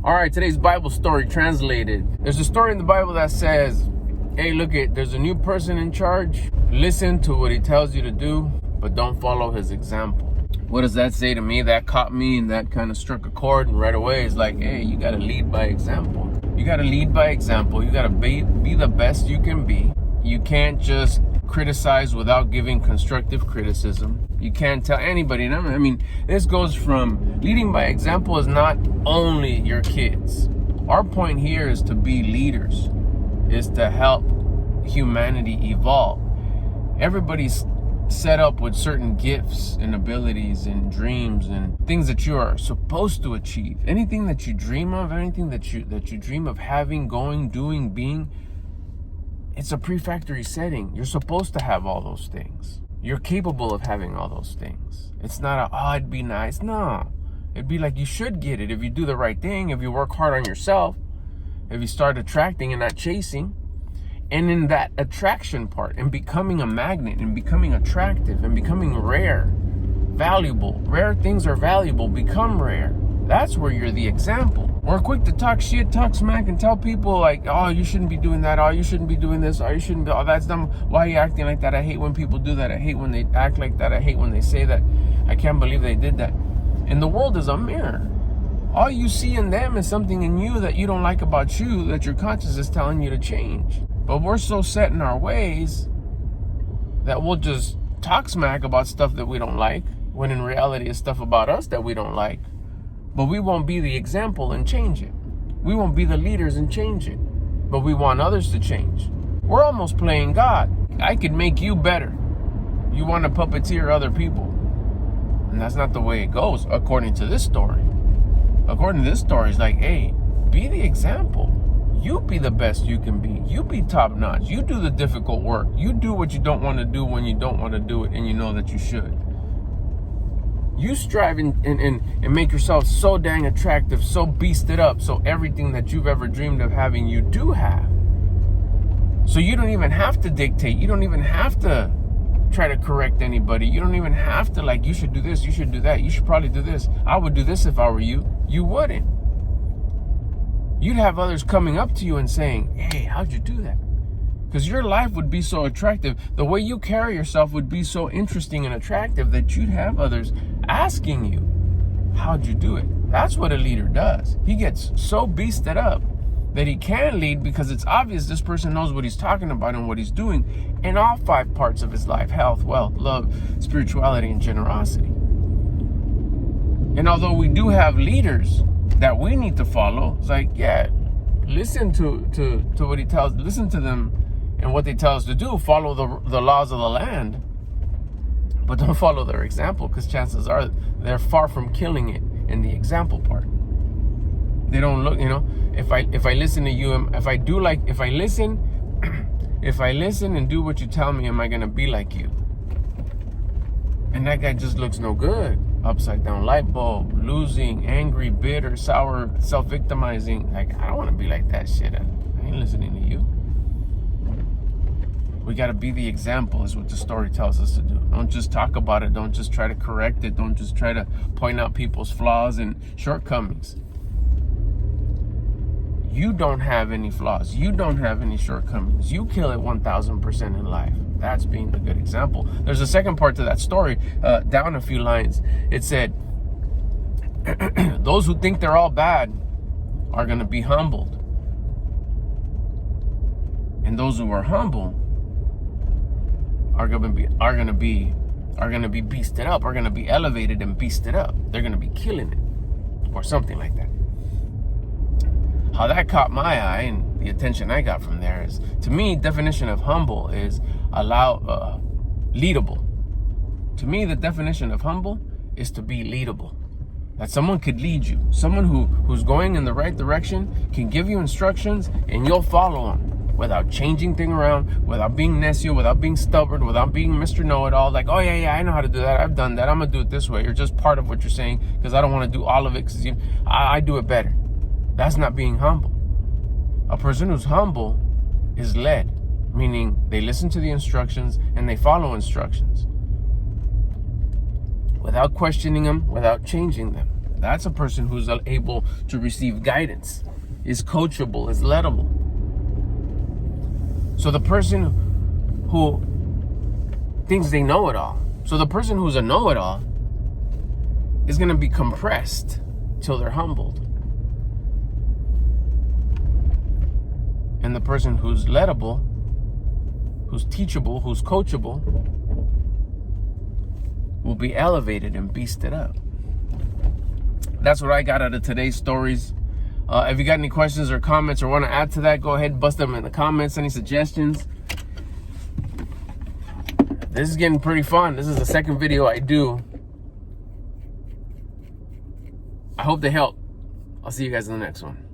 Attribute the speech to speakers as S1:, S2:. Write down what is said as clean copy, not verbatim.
S1: All right, today's Bible story translated. There's a story in the Bible that says, hey, look it, there's a new person in charge. Listen to what he tells you to do, but don't follow his example. What does that say to me? That caught me and that kind of struck a chord, and right away it's like, hey, you got to lead by example. You got to lead by example. You got to be the best you can be. You can't just criticize without giving constructive criticism. You can't tell anybody. And I mean, this goes from leading by example is not only your kids. Our point here is to be leaders, is to help humanity evolve. Everybody's set up with certain gifts and abilities and dreams and things that you are supposed to achieve. Anything that you dream of, anything that you dream of having, going, doing, being, it's a pre-factory setting. You're supposed to have all those things. You're capable of having all those things. It's not it'd be nice. No. It'd be like you should get it if you do the right thing, if you work hard on yourself, if you start attracting and not chasing. And in that attraction part, and becoming a magnet, and becoming attractive, and becoming rare, valuable. Rare things are valuable, become rare. That's where you're the example. We're quick to talk shit, talk smack, and tell people like, oh, you shouldn't be doing that. Oh, you shouldn't be doing this. Oh, you shouldn't be, oh, that's dumb. Why are you acting like that? I hate when people do that. I hate when they act like that. I hate when they say that. I can't believe they did that. And the world is a mirror. All you see in them is something in you that you don't like about you, that your conscience is telling you to change. But we're so set in our ways that we'll just talk smack about stuff that we don't like, when in reality it's stuff about us that we don't like. But we won't be the example and change it. We won't be the leaders and change it. But we want others to change. We're almost playing God. I could make you better. You want to puppeteer other people. And that's not the way it goes, according to this story. According to this story, it's like, hey, be the example. You be the best you can be. You be top notch. You do the difficult work. You do what you don't want to do when you don't want to do it and you know that you should. You strive and make yourself so dang attractive, so beasted up, so everything that you've ever dreamed of having, you do have. So you don't even have to dictate. You don't even have to try to correct anybody. You don't even have to like, you should do this, you should do that, you should probably do this. I would do this if I were you. You wouldn't. You'd have others coming up to you and saying, hey, how'd you do that? Because your life would be so attractive. The way you carry yourself would be so interesting and attractive that you'd have others asking you, how'd you do it? That's what a leader does. He gets so beasted up that he can lead because it's obvious this person knows what he's talking about and what he's doing in all 5 parts of his life: health, wealth, love, spirituality, and generosity. And although we do have leaders that we need to follow, it's like, yeah, listen to what he tells, listen to them and what they tell us to do, follow the laws of the land, but don't follow their example, because chances are they're far from killing it in the example part. They don't look, if I listen to you, if I listen and do what you tell me, am I going to be like you? And that guy just looks no good. Upside down light bulb, losing, angry, bitter, sour, self-victimizing. Like, I don't want to be like that shit. I ain't listening to you. We got to be the example is what the story tells us to do. Don't just talk about it. Don't just try to correct it. Don't just try to point out people's flaws and shortcomings. You don't have any flaws. You don't have any shortcomings. You kill it 1,000% in life. That's being a good example. There's a second part to that story, down a few lines. It said, those who think they're all bad are going to be humbled. And those who are humble are going to be beasted up, are going to be elevated and beasted up. They're going to be killing it, or something like that. How that caught my eye and the attention I got from there is, to me, definition of humble is leadable. To me, the definition of humble is to be leadable. That someone could lead you. Someone who's going in the right direction can give you instructions and you'll follow them without changing things around, without being necio, without being stubborn, without being Mr. Know-It-All. Like, oh yeah, I know how to do that. I've done that. I'm going to do it this way. You're just part of what you're saying because I don't want to do all of it because I do it better. That's not being humble. A person who's humble is led, meaning they listen to the instructions and they follow instructions without questioning them, without changing them. That's a person who's able to receive guidance, is coachable, is lettable. So the person who thinks they know it all. So the person who's a know-it-all is going to be compressed till they're humbled. And the person who's lettable, who's teachable, who's coachable, will be elevated and beasted up. That's what I got out of today's stories. If you got any questions or comments or want to add to that, go ahead and bust them in the comments. Any suggestions? This is getting pretty fun. This is the second video I do. I hope they help. I'll see you guys in the next one.